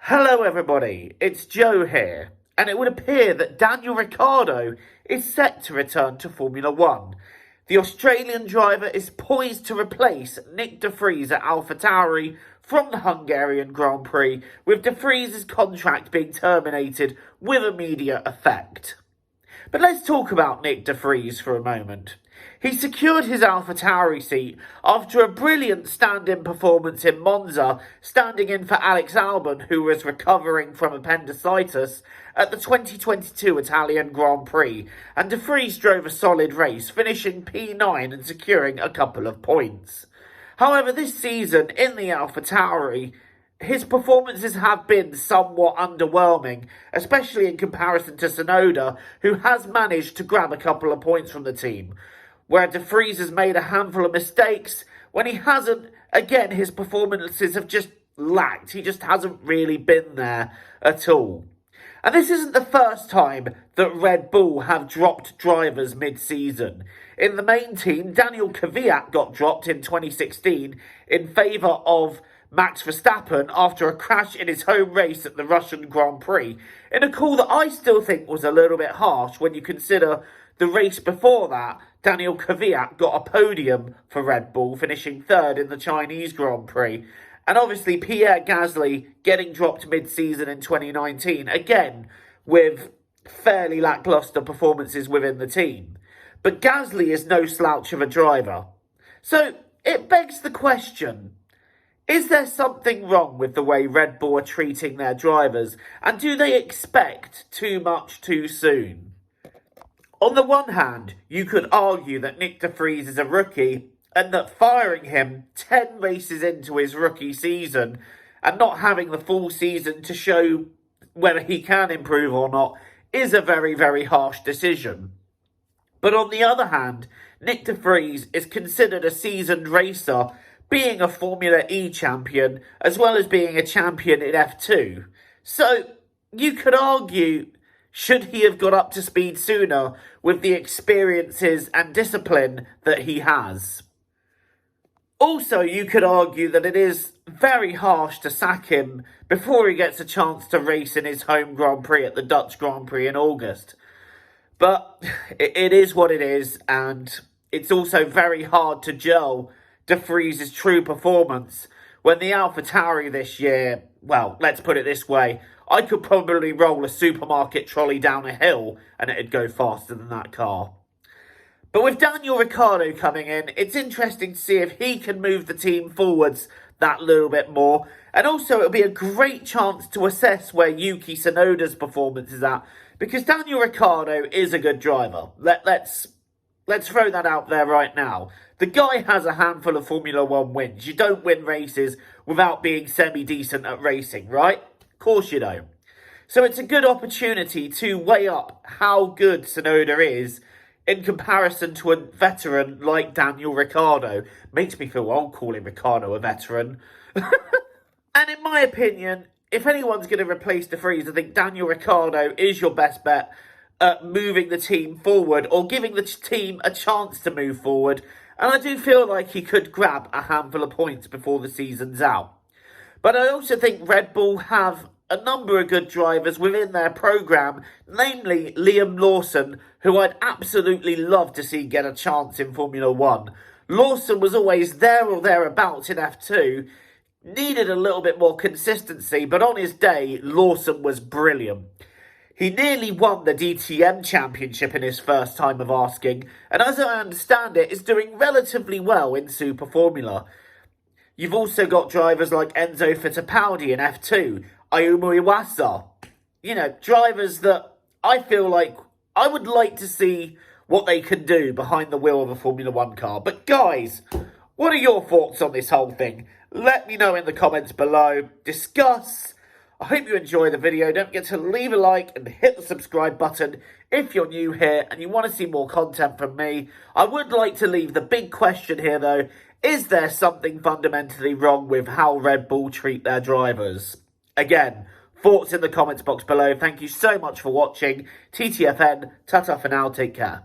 Hello everybody, it's Joe here, and it would appear that Daniel Ricciardo is set to return to Formula 1. The Australian driver is poised to replace Nyck de Vries at AlphaTauri from the Hungarian Grand Prix, with de Vries' contract being terminated with immediate effect. But let's talk about Nyck de Vries for a moment. He secured his AlphaTauri seat after a brilliant stand-in performance in Monza, standing in for Alex Albon, who was recovering from appendicitis at the 2022 Italian Grand Prix, and de Vries drove a solid race, finishing P9 and securing a couple of points. However, this season in the AlphaTauri, his performances have been somewhat underwhelming, especially in comparison to Tsunoda, who has managed to grab a couple of points from the team. Where de Vries has made a handful of mistakes, when he hasn't, again, his performances have just lacked. He just hasn't really been there at all. And this isn't the first time that Red Bull have dropped drivers mid-season. In the main team, Daniel Kvyat got dropped in 2016 in favour of Max Verstappen after a crash in his home race at the Russian Grand Prix, in a call that I still think was a little bit harsh when you consider the race before that. Daniel Kvyat got a podium for Red Bull, finishing third in the Chinese Grand Prix. And obviously Pierre Gasly getting dropped mid-season in 2019, again with fairly lacklustre performances within the team. But Gasly is no slouch of a driver. So it begs the question, is there something wrong with the way Red Bull are treating their drivers, and do they expect too much too soon? On the one hand, you could argue that Nyck de Vries is a rookie and that firing him 10 races into his rookie season and not having the full season to show whether he can improve or not is a very, very harsh decision. But on the other hand, Nyck de Vries is considered a seasoned racer, being a Formula E champion as well as being a champion in F2. So you could argue, should he have got up to speed sooner with the experiences and discipline that he has? Also, you could argue that it is very harsh to sack him before he gets a chance to race in his home Grand Prix at the Dutch Grand Prix in August. But it is what it is, and it's also very hard to gel de Vries' true performance when the AlphaTauri this year, well, let's put it this way, I could probably roll a supermarket trolley down a hill and it'd go faster than that car. But with Daniel Ricciardo coming in, it's interesting to see if he can move the team forwards that little bit more. And also it'll be a great chance to assess where Yuki Tsunoda's performance is at, because Daniel Ricciardo is a good driver. Let's throw that out there right now. The guy has a handful of Formula 1 wins. You don't win races without being semi-decent at racing, right? Of course you don't. So it's a good opportunity to weigh up how good Tsunoda is in comparison to a veteran like Daniel Ricciardo. Makes me feel old calling Ricciardo a veteran. And in my opinion, if anyone's going to replace de Vries, I think Daniel Ricciardo is your best bet at moving the team forward or giving the team a chance to move forward. And I do feel like he could grab a handful of points before the season's out. But I also think Red Bull have a number of good drivers within their programme, namely Liam Lawson, who I'd absolutely love to see get a chance in Formula 1. Lawson was always there or thereabouts in F2, needed a little bit more consistency, but on his day, Lawson was brilliant. He nearly won the DTM championship in his first time of asking, and as I understand it, is doing relatively well in Super Formula. You've also got drivers like Enzo Fittipaldi in F2, Ayumu Iwasa. You know, drivers that I feel like I would like to see what they can do behind the wheel of a Formula 1 car. But guys, what are your thoughts on this whole thing? Let me know in the comments below. Discuss. I hope you enjoy the video. Don't forget to leave a like and hit the subscribe button if you're new here and you want to see more content from me. I would like to leave the big question here though. Is there something fundamentally wrong with how Red Bull treat their drivers? Again, thoughts in the comments box below. Thank you so much for watching. TTFN, ta-ta for now, take care.